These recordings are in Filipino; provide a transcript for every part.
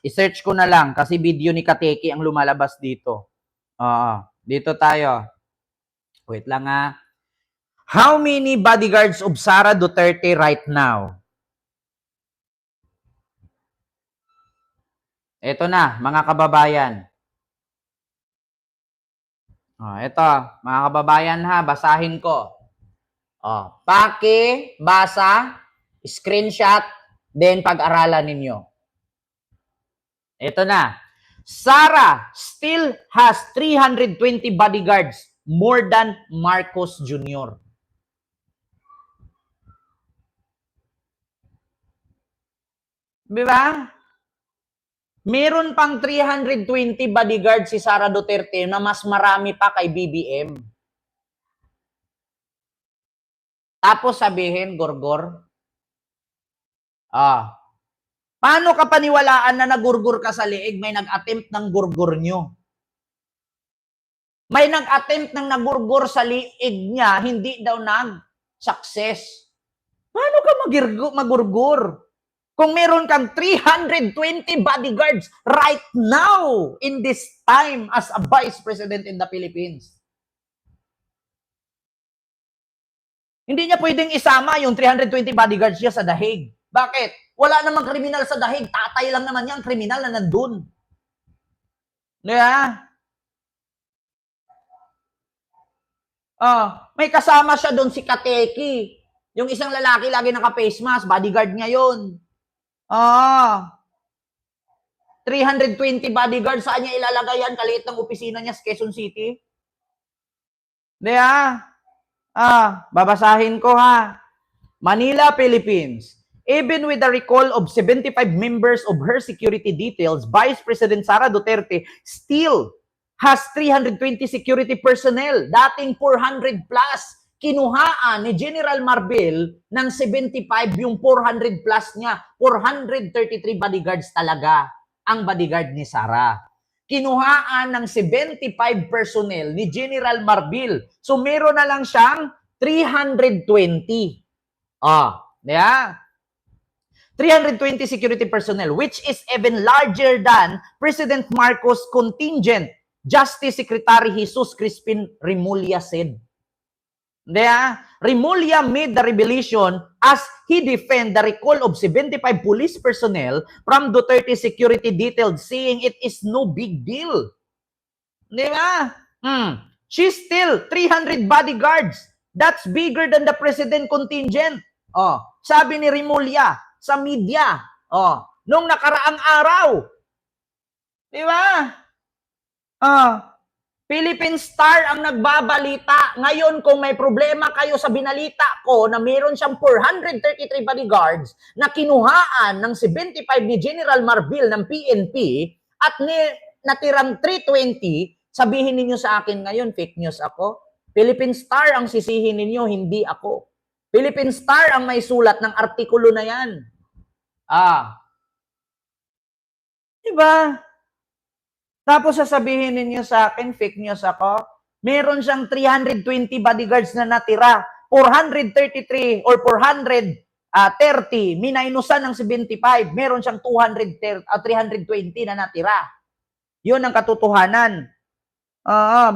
I-search ko na lang kasi video ni Kateki ang lumalabas dito. Dito tayo. Wait lang ha. How many bodyguards of Sara Duterte right now? Ito na, mga kababayan. Ito, mga kababayan ha, basahin ko. Basa, screenshot, then pag-aralan ninyo. Ito na. Sara still has 320 bodyguards, more than Marcos Jr. Diba? Meron pang 320 bodyguards si Sara Duterte na mas marami pa kay BBM. Tapos sabihin, Gorgor, paano ka paniwalaan na nagurgur ka sa liig, may nag-attempt ng gurgur nyo? May nag-attempt ng nagurgur sa liig niya, hindi daw nag-success. Paano ka magurgur? Kung meron kang 320 bodyguards right now in this time as a Vice President in the Philippines. Hindi niya pwedeng isama yung 320 bodyguards niya sa dahig. Bakit? Wala namang kriminal sa dahig. Tatay lang naman niya ang kriminal na nandun. Diba? May kasama siya doon si Kateki. Yung isang lalaki lagi naka-face mask, bodyguard niya yun. 320 bodyguards, saan niya ilalagay yan? Kaliit ng opisina niya sa Quezon City. Diba? Babasahin ko ha. Manila, Philippines. Even with the recall of 75 members of her security details, Vice President Sara Duterte still has 320 security personnel. Dating 400 plus. Kinuhaan ni General Marbil ng 75 yung 400 plus niya. 433 bodyguards talaga ang bodyguard ni Sara. Kinuhaan ng 75 personnel ni General Marbil. So meron na lang siyang 320. Yeah. 320 security personnel, which is even larger than President Marcos' contingent, Justice Secretary Jesus Crispin Remulla said. Remulla made the revelation as he defend the recall of 75 police personnel from Duterte security details, saying it is no big deal. She's still 300 bodyguards. That's bigger than the president contingent. Sabi ni Remulla sa media. Nung nakaraang araw. Philippine Star ang nagbabalita. Ngayon, kung may problema kayo sa binalita ko na meron siyang 433 bodyguards na kinuhaan ng 75 ni General Marbil ng PNP at natirang 320, sabihin ninyo sa akin ngayon, fake news ako. Philippine Star ang sisihin ninyo, hindi ako. Philippine Star ang may sulat ng artikulo na yan. Diba? Tapos sasabihin ninyo sa akin, fake news ako, meron siyang 320 bodyguards na natira. 433 or 430, minainusan ng 75. Meron siyang 320 na natira. Yun ang katotohanan.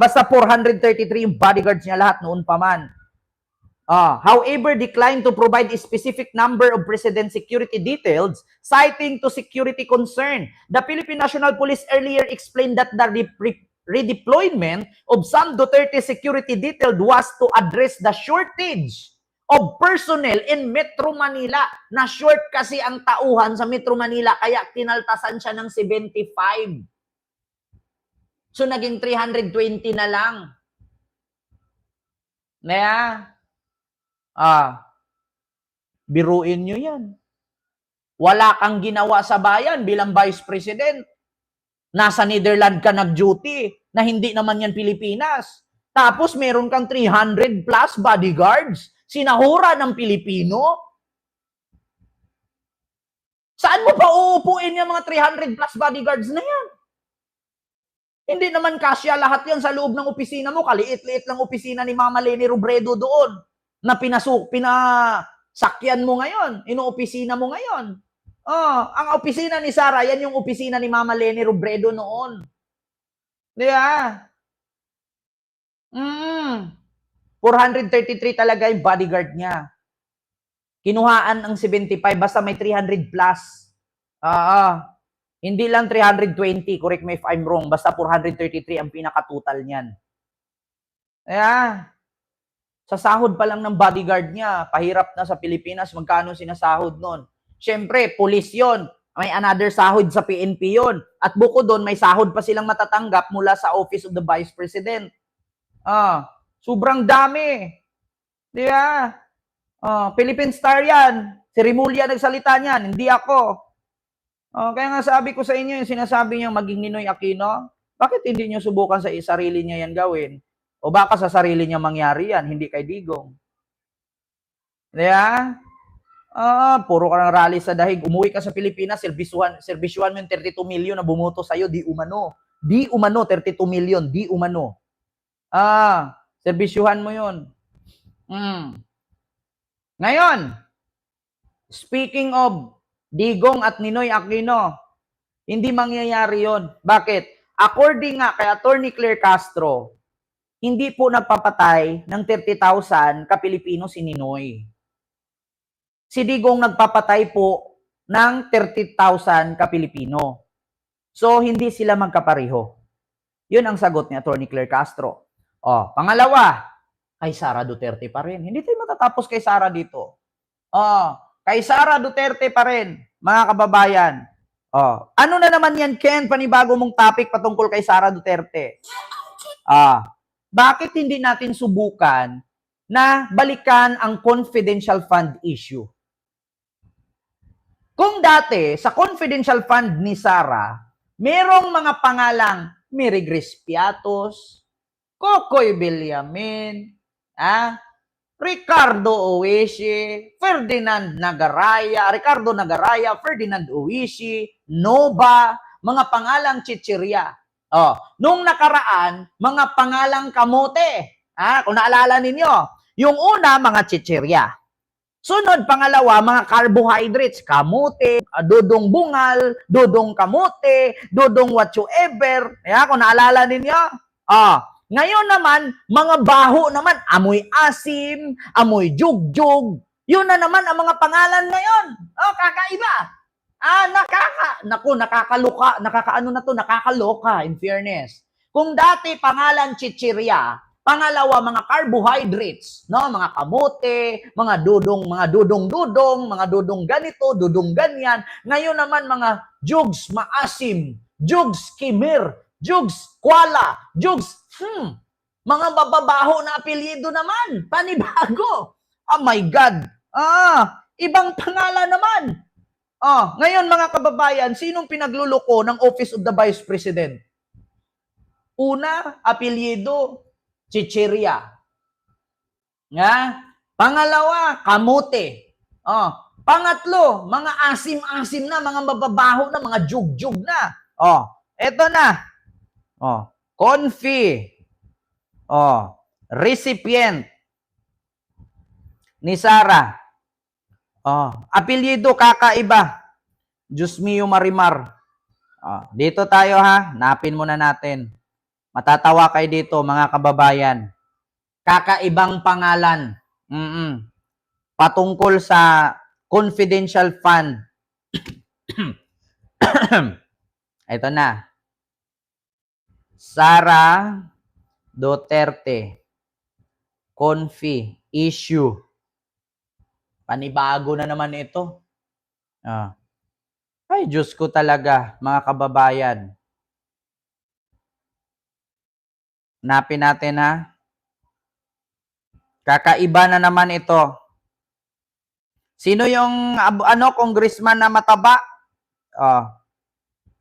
Basta 433 yung bodyguards niya lahat noon pa man. However, declined to provide a specific number of President security details, citing to security concern. The Philippine National Police earlier explained that the redeployment of some Duterte security detail was to address the shortage of personnel in Metro Manila. Na short kasi ang tauhan sa Metro Manila, kaya kinaltasan siya ng 75. So, naging 320 na lang. Biruin nyo yan. Wala kang ginawa sa bayan bilang Vice President. Nasa Netherlands ka nag-duty na hindi naman yan Pilipinas. Tapos meron kang 300 plus bodyguards. Sinahura ng Pilipino. Saan mo pa uupuin yung mga 300 plus bodyguards na yan? Hindi naman kasya lahat yan sa loob ng opisina mo. Kaliit-liit lang opisina ni Mama Leni Robredo doon na pinasakyan mo ngayon, ino-opisina mo ngayon. Ang opisina ni Sara, yan yung opisina ni Mama Leni Robredo noon. Di ba? 433 talaga yung bodyguard niya. Kinuhaan ang 75, basta may 300 plus. Hindi lang 320, correct me if I'm wrong, basta 433 ang pinaka-total niyan. Sa sahod pa lang ng bodyguard niya, pahirap na sa Pilipinas, magkano sinasahod nun? Siyempre, police yon. May another sahod sa PNP yon. At bukod doon, may sahod pa silang matatanggap mula sa Office of the Vice President. Sobrang dami. Di ba? Philippine Star yan. Si Rimulya nagsalita niyan, hindi ako. Kaya nga sabi ko sa inyo, yung sinasabi niyo maging Ninoy Aquino, bakit hindi niyo subukan sa sarili niya yan gawin? O baka sa sarili niya mangyari yan, hindi kay Digong. Diba? Puro ka ng rally sa dahig. Umuwi ka sa Pilipinas, serbisyuhan mo yung 32 million na bumoto sa'yo, di umano. Di umano, 32 million, di umano. Serbisyuhan mo yun. Ngayon, speaking of Digong at Ninoy Aquino, hindi mangyayari yon. Bakit? According nga kay Attorney Claire Castro, hindi po nagpapatay ng 30,000 ka-Pilipino si Ninoy. Si Digong nagpapatay po ng 30,000 ka-Pilipino. So, hindi sila magkapareho. Yun ang sagot ni Attorney Claire Castro. Pangalawa, kay Sara Duterte pa rin. Hindi tayo matatapos kay Sara dito. Kay Sara Duterte pa rin, mga kababayan. Ano na naman yan, Ken? Panibago mong topic patungkol kay Sara Duterte. Bakit hindi natin subukan na balikan ang confidential fund issue? Kung dati, sa confidential fund ni Sara, merong mga pangalang Mary Grace Piatos, Kokoy Villamin, Ricardo Owishi, Ferdinand Nagaraya, Ferdinand Owishi, Nova, mga pangalang chichirya. Nung nakaraan, mga pangalang kamote. Kung naalala ninyo, yung una, mga chichirya. Sunod, pangalawa, mga carbohydrates, kamote, dodong bungal, dodong kamote, dodong whatsoever. Kung naalala ninyo, ngayon naman, mga baho naman, amoy asim, amoy jugjug. Yun na naman ang mga pangalan ngayon. Kakaiba. Nakakaloka, in fairness. Kung dati pangalan chichirya, pangalawa mga carbohydrates, no, mga kamote, mga dudong, mga dudong ganito, dudong ganyan. Ngayon naman mga jugs maasim, jugs kimir, jugs kwala, jugs mga bababaho na apelyido naman, panibago. Oh my God. Ibang pangalan naman. Ngayon mga kababayan, sinong pinagluluko ng Office of the Vice President? Una, apelyido, chichirya. Pangalawa, kamote. Pangatlo, mga asim-asim na, mga bababaho na, mga jug-jug na. Eto na. Confi. Recipient ni Sara. Apelyido kakaiba. Diyos mio Marimar. Dito tayo ha. Napin muna natin. Matatawa kayo dito mga kababayan. Kakaibang pangalan. Patungkol sa confidential fund. Ito na. Sara Duterte. Confi. Issue. Panibago na naman ito. Ay, Diyos ko talaga, mga kababayan. Napin natin ha. Kakaiba na naman ito. Sino yung congressman na mataba?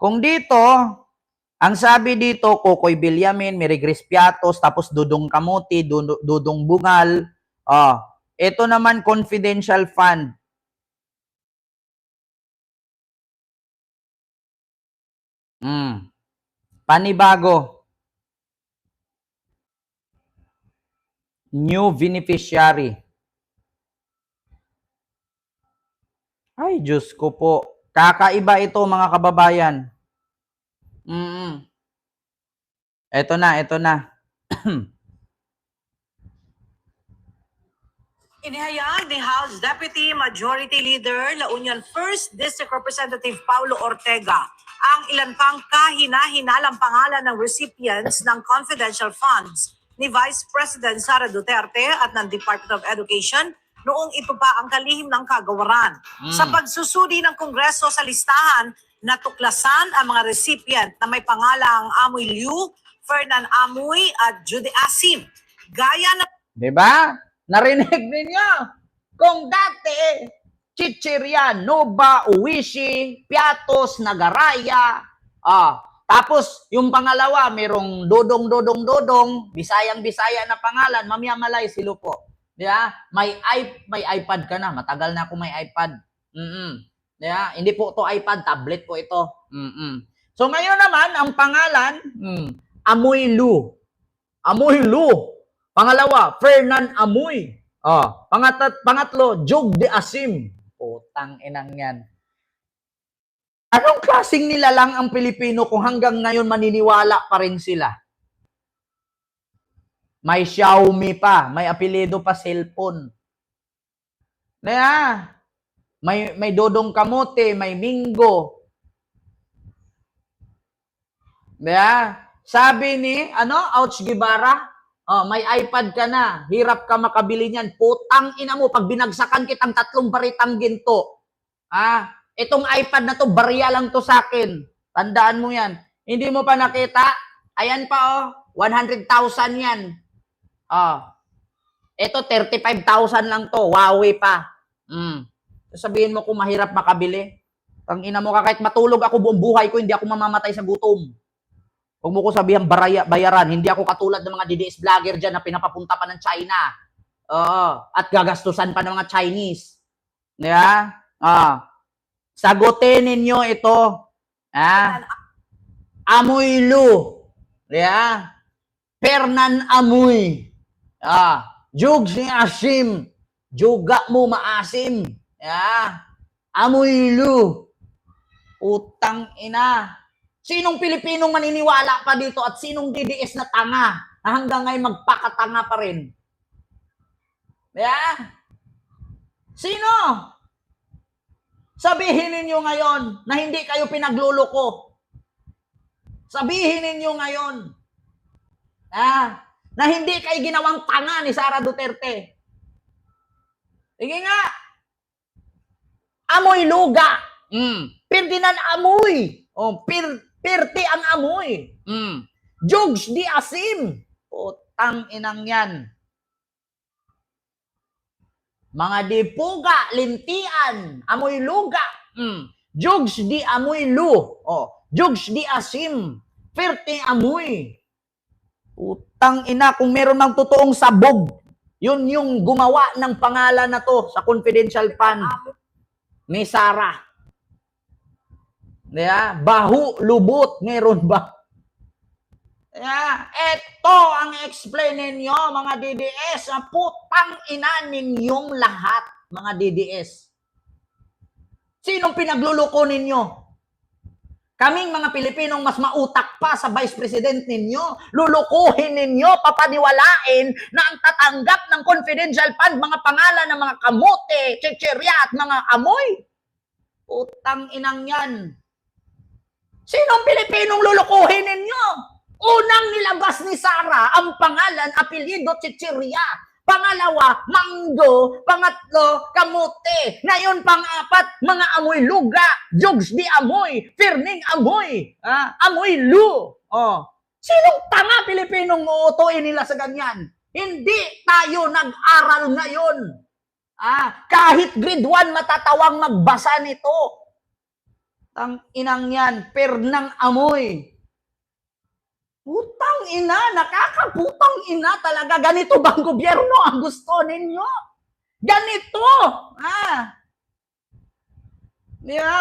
Kung dito, ang sabi dito, Kokoy Villamin, Mary Grace Piatos, tapos Dudong Kamuti, Dudong Bungal. Ito naman confidential fund. Panibago. New beneficiary. Ay, Diyos ko po. Kakaiba ito, mga kababayan. Ito na, ito na. Inihayag ni House Deputy Majority Leader La Union 1st District Representative Paulo Ortega ang ilan pang kahina-hinalang pangalan ng recipients ng confidential funds ni Vice President Sara Duterte at ng Department of Education noong ito pa ang kalihim ng kagawaran. Sa pagsusuri ng Kongreso sa listahan, natuklasan ang mga recipient na may pangalang Amoy Liu, Fernan Amoy at Judy Asim. Gaya na Diba? Narinig ninyo? Kung dati, Chichirya, Nova, Uwishi, Piatos, Nagaraya, tapos yung pangalawa, merong Dodong, Bisayang-Bisaya na pangalan, Mamyamalay, Silupo. Diba? May iPad ka na. Matagal na ako may iPad. Diba? Hindi po to iPad, tablet po ito. So ngayon naman, ang pangalan, Amoy Lu. Amoy Lu. Pangalawa, Fernan Amoy. Pangatlo, Jog de Asim. Putang inang yan. Anong klaseng nilalang ang Pilipino kung hanggang ngayon maniniwala pa rin sila? May Xiaomi pa, may apelyido pa cellphone. May Dodong Kamote, may Mingo. Sabi ni, Ouch Guevara, may iPad ka na, hirap ka makabili niyan. Putang ina mo, pag binagsakan kitang 3 baritang ginto. Itong iPad na to, barya lang to sa akin. Tandaan mo yan. Hindi mo pa nakita? Ayan pa 100,000 yan. Ito 35,000 lang to, Huawei pa. Sabihin mo kung mahirap makabili. Tang ina mo ka, kahit matulog ako buong buhay ko, hindi ako mamamatay sa gutom. Huwag mo ko sabihan bayaran. Hindi ako katulad ng mga DDS vlogger dyan na pinapapunta pa ng China. At gagastusan pa ng mga Chinese. Sagutin ninyo ito. Amoy Lu. Fernan Amoy. Jugs ni Asim. Juga mo maasim. Amoy Lu. Utang ina. Sinong Pilipinong maniniwala pa dito at sinong DDS na tanga na hanggang ngayon magpakatanga pa rin? Sino? Sabihin ninyo ngayon na hindi kayo pinagluloko. Sabihin ninyo ngayon na hindi kayo ginawang tanga ni Sara Duterte. Sige nga. Amoy luga. Ferdinand Amoy. Pirti ang amoy. Jugs di Asim. Putang inang yan. Mga dipuga, lintian, amoy luga. Jugs di amoy lu. Jugs di Asim. Pirti amoy. Putang ina, kung meron mang totoong sabog, yun yung gumawa ng pangalan na to sa confidential fund ni Sara. Bahu, lubot, meron ba? Ito ang explain ninyo, mga DDS. Putang ina ninyong lahat, mga DDS. Sinong pinagluloko ninyo? Kaming mga Pilipinong mas mautak pa sa Vice President ninyo. Lulukuhin ninyo, papaniwalain na ang tatanggap ng confidential fund, mga pangalan ng mga kamote, chichirya at mga amoy. Putang inang yan. Sinong Pilipinong lulukuhin ninyo? Unang nilabas ni Sara ang pangalan, apelyido, chichirya. Pangalawa, Manggo. Pangatlo, Kamote. Ngayon, pang-apat, mga amoy luga. Jugs di amoy. Ferning amoy. Amoy lu. Sinong tanga Pilipinong uutuin nila sa ganyan? Hindi tayo nag-aral ngayon. Kahit grade 1 matatawang magbasa nito. Tang inang yan, Fernang Amoy. Putang ina, nakakaputang ina talaga. Ganito bang gobyerno ang gusto ninyo? Ganito.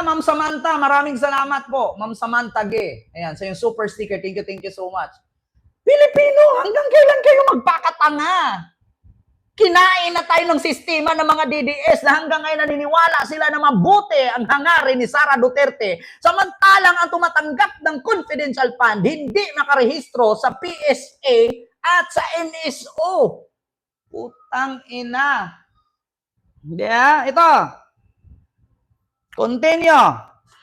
Ma'am Samantha, maraming salamat po. Ma'am Samantha Ge. Ayan, sa yung super sticker. Thank you so much. Pilipino, hanggang kailan kayo magpakatanga? Kinain na tayo ng sistema ng mga DDS na hanggang ngayon naniniwala sila na mabuti ang hangarin ni Sara Duterte. Samantalang ang tumatanggap ng confidential fund hindi nakarehistro sa PSA at sa NSO. Putang ina. Ito. Continue.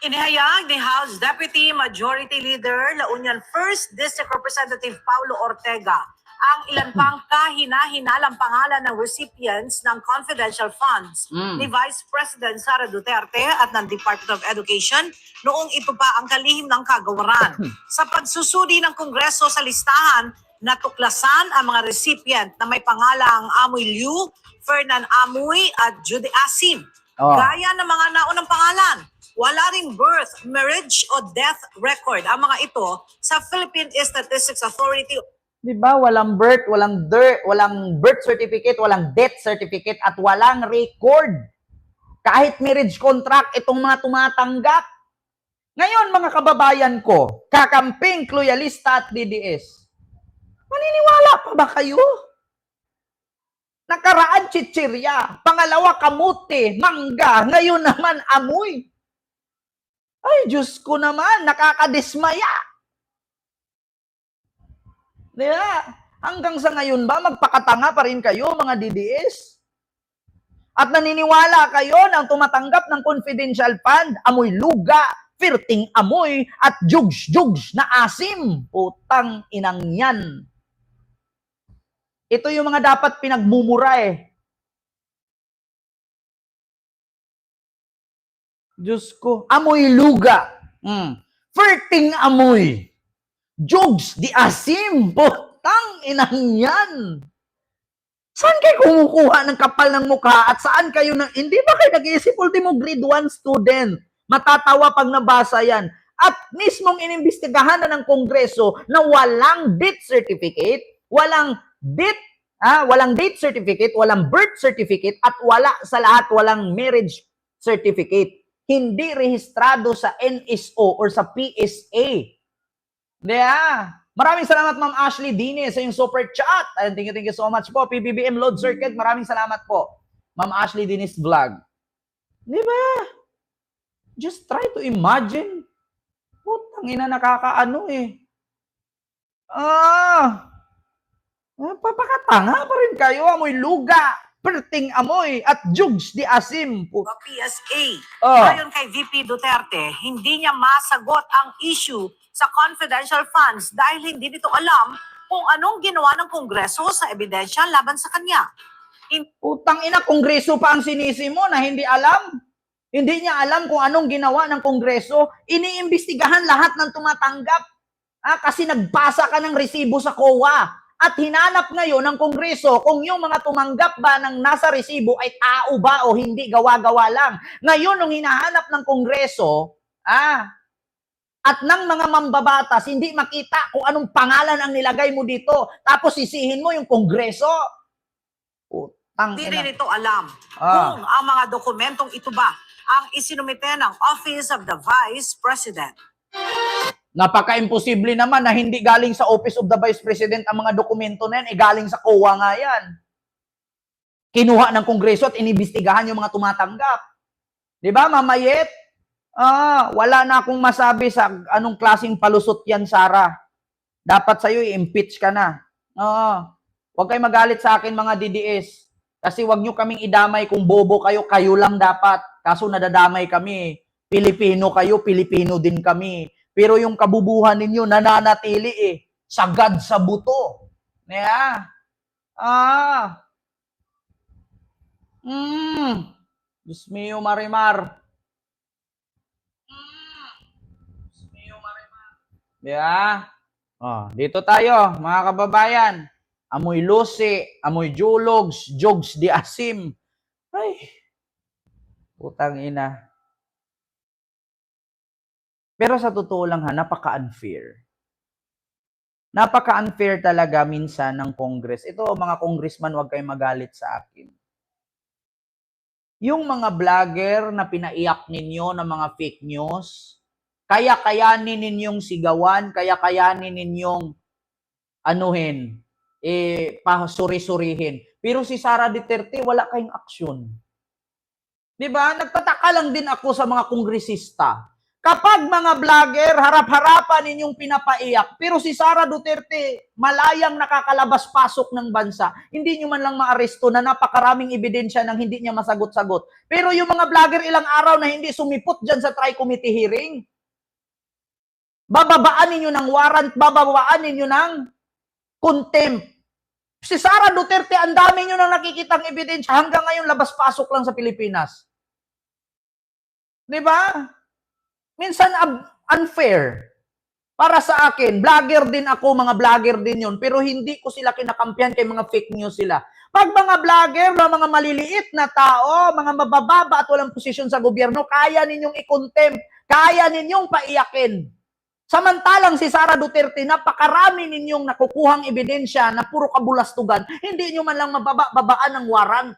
Inihayag ni House Deputy Majority Leader La Union 1st District Representative Paulo Ortega ang ilan pang kahina-hinalang pangalan ng recipients ng confidential funds ni Vice President Sara Duterte at ng Department of Education noong ito pa ang kalihim ng kagawaran. Sa pagsusuri ng Kongreso sa listahan, natuklasan ang mga recipient na may pangalang Amoy Liu, Fernan Amoy at Judy Asim. Gaya ng mga naunang pangalan, wala ring birth, marriage o death record ang mga ito sa Philippine Statistics Authority. Di ba? Walang birth, walang birth certificate, walang death certificate, at walang record. Kahit marriage contract, itong mga tumatanggap. Ngayon, mga kababayan ko, kakamping, loyalista at DDS, maniniwala pa ba kayo? Nakaraan, chichirya. Pangalawa, kamuti, mangga. Ngayon naman, amoy. Ay, Diyos ko naman, nakakadismaya. Diba? Hanggang sa ngayon ba, magpakatanga pa rin kayo, mga DDS? At naniniwala kayo ng tumatanggap ng confidential fund, amoy luga, firting amoy, at jugs-jugs na asim. Putang inang yan. Ito yung mga dapat pinagmumura eh. Diyos ko, amoy luga. Firting amoy. Jugs di asim. Putang inang yan. Saan kayo kumukuha ng kapal ng mukha at saan kayo hindi ba kayo nag-iisip? Ultimo grade 1 student. Matatawa pag nabasa yan. At mismong inimbestigahan na ng Kongreso na walang death certificate, walang date certificate, walang birth certificate, at wala sa lahat, walang marriage certificate. Hindi rehistrado sa NSO or sa PSA. Maraming salamat, Ma'am Ashley Dines, sa yung super chat. And thank you so much po. PBBM Load Circuit, maraming salamat po. Ma'am Ashley Dines Vlog. Di ba? Just try to imagine. Putang ina, nakakaano eh. Papakatanga pa rin kayo. Amoy luga, perting amoy, at jugs di asim. PSA. Ayon kay VP Duterte, hindi niya masagot ang issue sa confidential funds dahil hindi nito alam kung anong ginawa ng Kongreso sa ebidensya laban sa kanya. Utang ina, Kongreso pa ang sinisi mo na hindi alam. Hindi niya alam kung anong ginawa ng Kongreso. Iniimbestigahan lahat ng tumatanggap. Kasi nagpasa ka ng resibo sa COA. At hinanap ngayon ng Kongreso kung yung mga tumanggap ba ng nasa resibo ay tao ba o hindi, gawa-gawa lang. Ngayon, nung hinahanap ng Kongreso, at ng mga mambabatas, hindi makita kung anong pangalan ang nilagay mo dito. Tapos sisihin mo yung Kongreso. Hindi rin ito alam kung ang mga dokumentong ito ba ang isinumite ng Office of the Vice President. Napaka-imposible naman na hindi galing sa Office of the Vice President ang mga dokumento na yan, galing sa COA nga yan. Kinuha ng Kongreso at inibistigahan yung mga tumatanggap. Di ba, Mamayet? Wala na akong masabi sa anong klaseng palusot yan, Sara. Dapat sa'yo i-impeach ka na. Huwag kayo magalit sa akin, mga DDS. Kasi huwag nyo kaming idamay kung bobo kayo, kayo lang dapat. Kaso nadadamay kami. Pilipino kayo, Pilipino din kami. Pero yung kabubuhan ninyo, nananatili eh. Sagad sa buto. Diyos mio, Marimar. Dito tayo, mga kababayan. Amoy lusi, amoy julogs, jogs di asim. Ay, putang ina. Pero sa totoo lang napaka-unfair. Napaka-unfair talaga minsan ng Congress. Ito, mga congressman, huwag kayong magalit sa akin. Yung mga vlogger na pinaiyak ninyo ng mga fake news, kaya-kayanin ninyong sigawan, kaya-kayanin ninyong pasuri-surihin. Pero si Sara Duterte, wala kayong aksyon. Di ba? Nagtataka lang din ako sa mga kongresista. Kapag mga vlogger, harap-harapan ninyong pinapaiyak, pero si Sara Duterte, malayang nakakalabas-pasok ng bansa, hindi nyo man lang maaresto na napakaraming ebidensya ng hindi niya masagot-sagot. Pero yung mga vlogger ilang araw na hindi sumipot dyan sa tri-committee hearing, bababaan ninyo ng warrant, bababaan ninyo ng contempt. Si Sara Duterte, ang dami nyo nang nakikitang ebidensya, hanggang ngayon labas-pasok lang sa Pilipinas. Di ba? Minsan unfair. Para sa akin, vlogger din ako, mga vlogger din yun, pero hindi ko sila kinakampihan kay mga fake news sila. Pag mga vlogger, mga maliliit na tao, mga mabababa at walang posisyon sa gobyerno, kaya ninyong i-contempt, kaya ninyong paiyakin. Samantalang si Sara Duterte, napakarami ninyong nakukuhang ebidensya na puro kabulastugan, hindi nyo man lang mababaan ng warrant.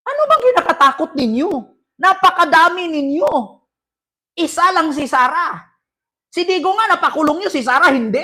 Ano bang kinakatakot ninyo? Napakadami ninyo. Isa lang si Sara. Si Digo nga, napakulong nyo, si Sara hindi.